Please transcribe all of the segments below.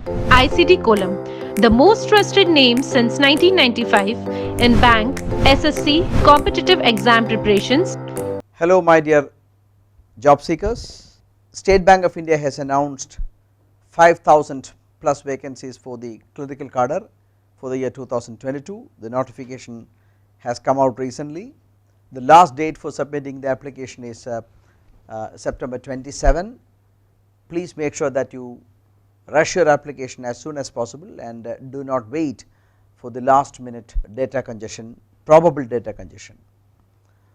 ICD Kollam, the most trusted name since 1995 in bank, SSC, competitive exam preparations. Hello my dear job seekers. State Bank of India has announced 5,000 plus vacancies for the clerical cadre for the year 2022. The notification has come out recently. The last date for submitting the application is September 27. Please make sure that you rush your application as soon as possible and do not wait for the last minute data congestion, probable data congestion.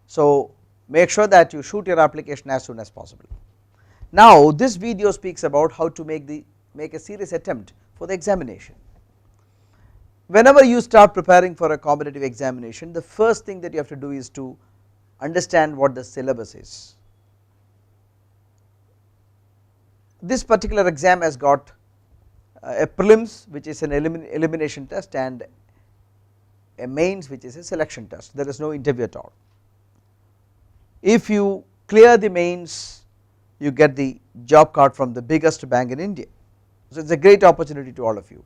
So make sure that you shoot your application as soon as possible. Now this video speaks about how to make a serious attempt for the examination. Whenever you start preparing for a competitive examination, the first thing that you have to do is to understand what the syllabus is. This particular exam has got a prelims, which is an elimination test, and a mains, which is a selection test. There is no interview at all. If you clear the mains, you get the job card from the biggest bank in India. So it is a great opportunity to all of you.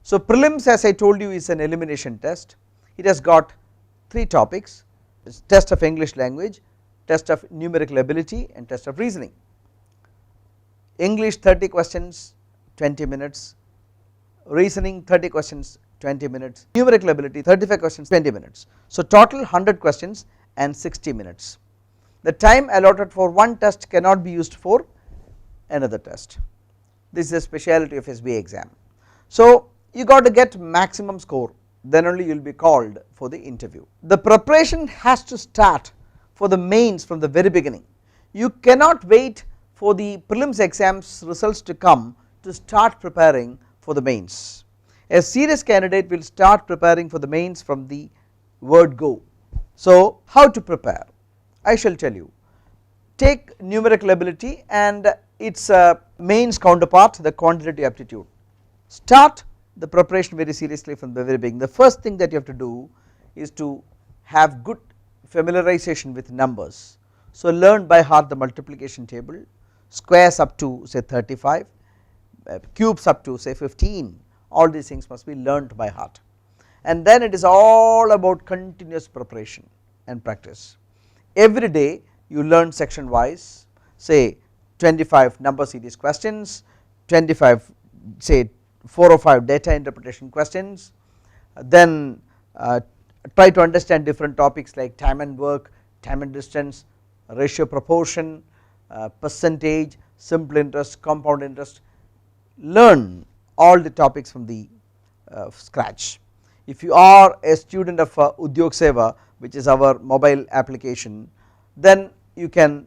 So prelims, as I told you, is an elimination test. It has got 3 topics: test of English language, test of numerical ability, and test of reasoning. English 30 questions 20 minutes, reasoning 30 questions 20 minutes, numerical ability 35 questions 20 minutes. So total 100 questions and 60 minutes. The time allotted for one test cannot be used for another test. This is a speciality of SBI exam. So you got to get maximum score, then only you will be called for the interview. The preparation has to start for the mains from the very beginning. You cannot wait for the prelims exams results to come to start preparing for the mains. A serious candidate will start preparing for the mains from the word go. So how to prepare? I shall tell you. Take numerical ability and its mains counterpart, the quantitative aptitude. Start the preparation very seriously from the very beginning. The first thing that you have to do is to have good familiarization with numbers. So learn by heart the multiplication table, squares up to say 35, cubes up to say 15, all these things must be learnt by heart, and then it is all about continuous preparation and practice. Every day you learn section wise, say 25 number series questions, 25 say 4 or 5 data interpretation questions, then try to understand different topics like time and work, time and distance, ratio proportion, percentage, simple interest, compound interest. Learn all the topics from the scratch. If you are a student of Udyog Seva, which is our mobile application, then you can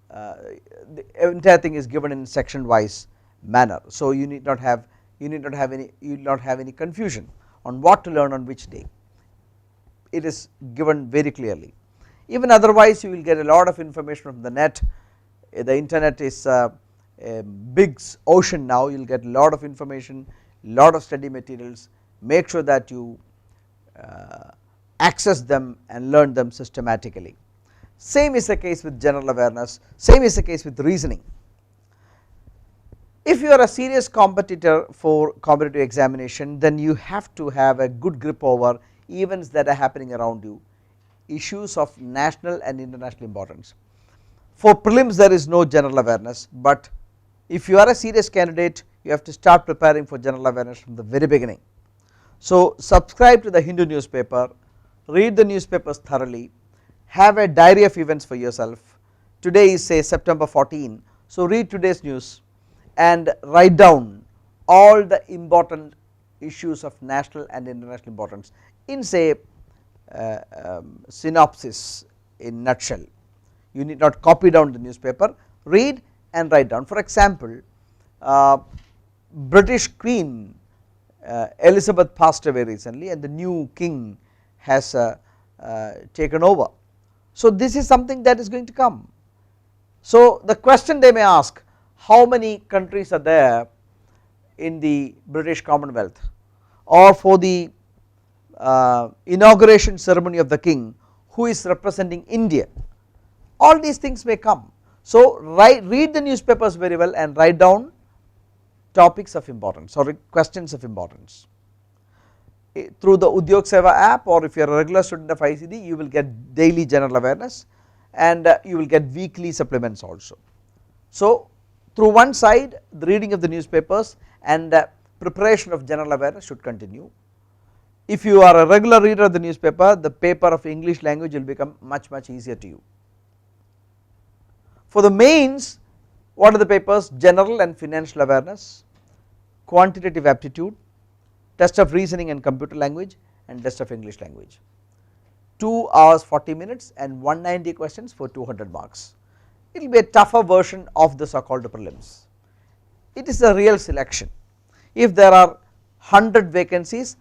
the entire thing is given in section wise manner. So you need not have any confusion on what to learn on which day. It is given very clearly. Even otherwise you will get a lot of information from the net. The internet is a big ocean now. You will get a lot of information, lot of study materials. Make sure that you access them and learn them systematically. Same is the case with general awareness, same is the case with reasoning. If you are a serious competitor for competitive examination, then you have to have a good grip over events that are happening around you, issues of national and international importance. For prelims there is no general awareness, but if you are a serious candidate you have to start preparing for general awareness from the very beginning. So subscribe to the Hindu newspaper, read the newspapers thoroughly, have a diary of events for yourself. Today is say September 14, so read today's news and write down all the important issues of national and international importance in say synopsis in nutshell. You need not copy down the newspaper, read and write down. For example, British Queen Elizabeth passed away recently and the new king has taken over. So this is something that is going to come. So the question they may ask, how many countries are there in the British Commonwealth, or for the inauguration ceremony of the king, who is representing India? All these things may come. So read the newspapers very well and write down topics of importance or questions of importance. Through the Udyog Seva app, or if you are a regular student of ICD, you will get daily general awareness and you will get weekly supplements also. So through one side, the reading of the newspapers and preparation of general awareness should continue. If you are a regular reader of the newspaper, the paper of English language will become much easier to you. For the mains, what are the papers? General and financial awareness, quantitative aptitude, test of reasoning and computer language, and test of English language. 2 hours 40 minutes and 190 questions for 200 marks. It will be a tougher version of the so called prelims. It is a real selection. If there are 100 vacancies,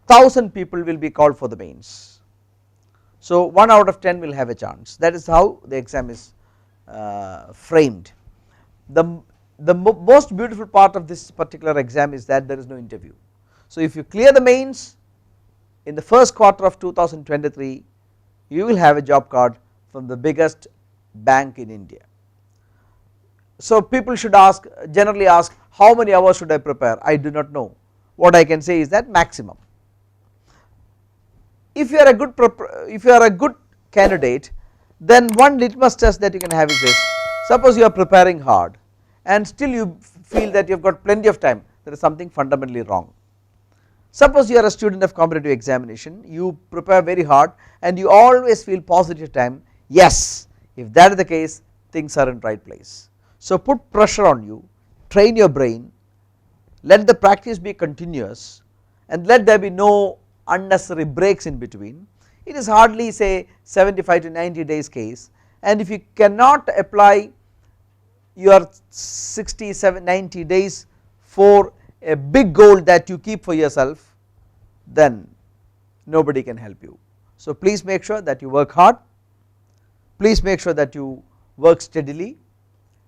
1000 people will be called for the mains. So 1 out of 10 will have a chance. That is how the exam is framed. The most beautiful part of this particular exam is that there is no interview. So if you clear the mains in the first quarter of 2023, you will have a job card from the biggest bank in India. So people should ask, generally ask, how many hours should I prepare? I do not know. What I can say is that maximum. If you are a good candidate, then one litmus test that you can have is this. Suppose you are preparing hard and still you feel that you have got plenty of time, there is something fundamentally wrong. Suppose you are a student of competitive examination, you prepare very hard and you always feel positive time, yes, if that is the case, things are in right place. So put pressure on you, train your brain, let the practice be continuous and let there be no unnecessary breaks in between. It is hardly say 75 to 90 days case, and if you cannot apply your 60, 90 days for a big goal that you keep for yourself, then nobody can help you. So please make sure that you work hard, please make sure that you work steadily,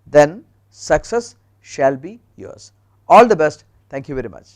then success shall be yours. All the best. Thank you very much.